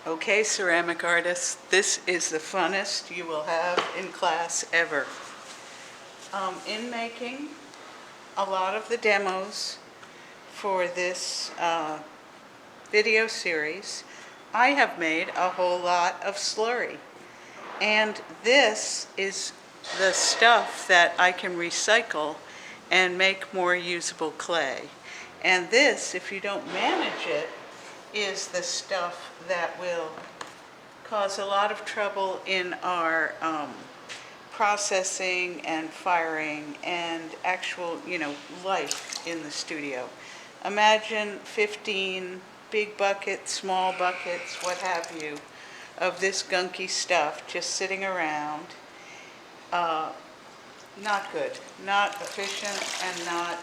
Okay, ceramic artists, this is the funnest you will have in class ever. In making a lot of the demos for this video series, I have made a whole lot of slurry. And this is the stuff that I can recycle and make more usable clay. And this, if you don't manage it, is the stuff that will cause a lot of trouble in our processing and firing and actual, life in the studio. Imagine 15 big buckets, small buckets, what have you, of this gunky stuff just sitting around. Not good, not efficient, and not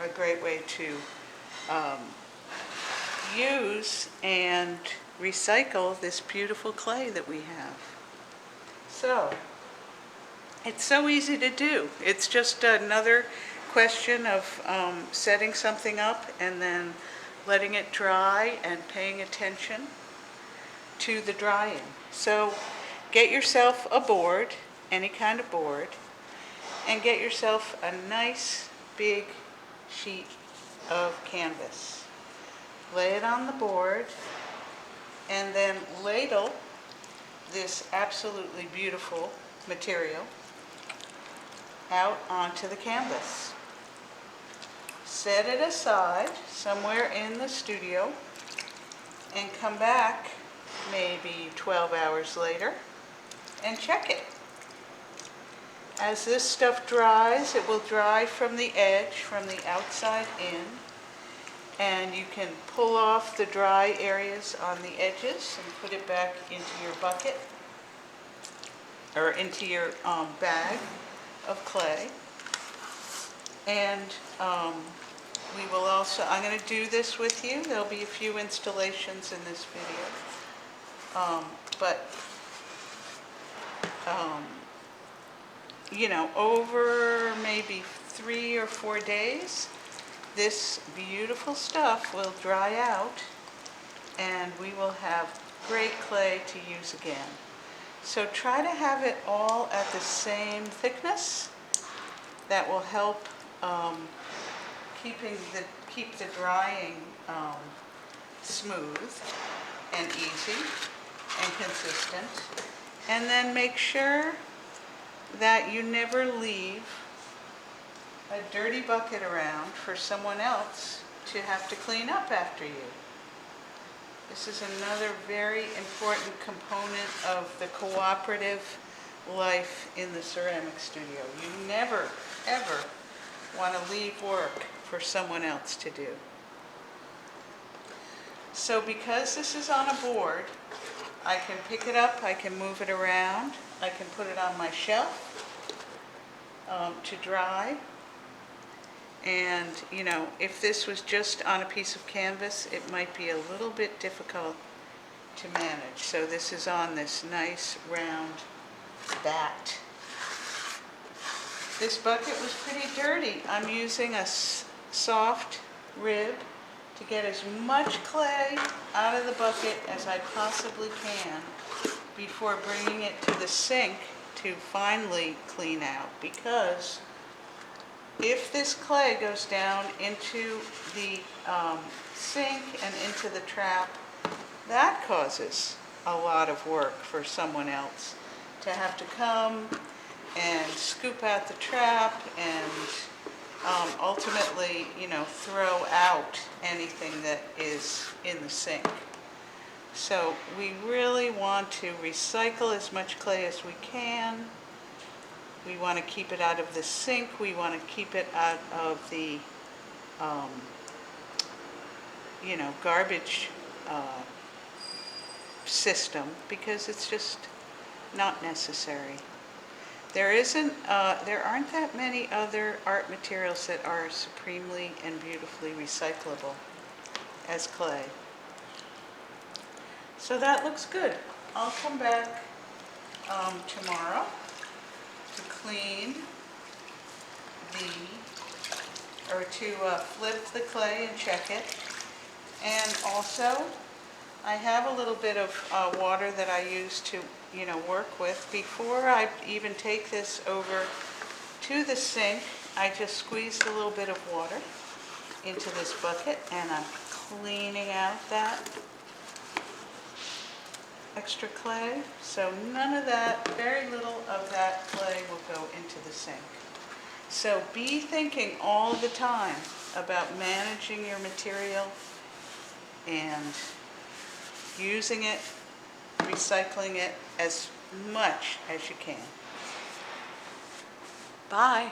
a great way to use and recycle this beautiful clay that we have. So, it's so easy to do. It's just another question of setting something up and then letting it dry and paying attention to the drying. So get yourself a board, any kind of board, and get yourself a nice big sheet of canvas. Lay it on the board and then ladle this absolutely beautiful material out onto the canvas. Set it aside somewhere in the studio and come back maybe 12 hours later and check it. As this stuff dries, it will dry from the edge, from the outside in, and you can pull off the dry areas on the edges and put it back into your bucket or into your bag of clay. And we will also, I'm going to do this with you. There'll be a few installations in this video. Over maybe 3 or 4 days, this beautiful stuff will dry out and we will have great clay to use again. So try to have it all at the same thickness. That will help keep the drying smooth and easy and consistent. And then make sure that you never leave a dirty bucket around for someone else to have to clean up after you. This is another very important component of the cooperative life in the ceramic studio. You never, ever want to leave work for someone else to do. So because this is on a board, I can pick it up, I can move it around, I can put it on my shelf to dry. And, if this was just on a piece of canvas, it might be a little bit difficult to manage. So this is on this nice round bat. This bucket was pretty dirty. I'm using a soft rib to get as much clay out of the bucket as I possibly can before bringing it to the sink to finally clean out, because if this clay goes down into the sink and into the trap, that causes a lot of work for someone else to have to come and scoop out the trap and ultimately, throw out anything that is in the sink. So we really want to recycle as much clay as we can. We want to keep it out of the sink. We want to keep it out of the, garbage system, because it's just not necessary. There aren't that many other art materials that are supremely and beautifully recyclable as clay. So that looks good. I'll come back tomorrow to clean to flip the clay and check it, and also I have a little bit of water that I use to, work with. Before I even take this over to the sink, I just squeezed a little bit of water into this bucket, and I'm cleaning out that extra clay. So none of that, very little of that clay will go into the sink. So be thinking all the time about managing your material and using it, recycling it as much as you can. Bye.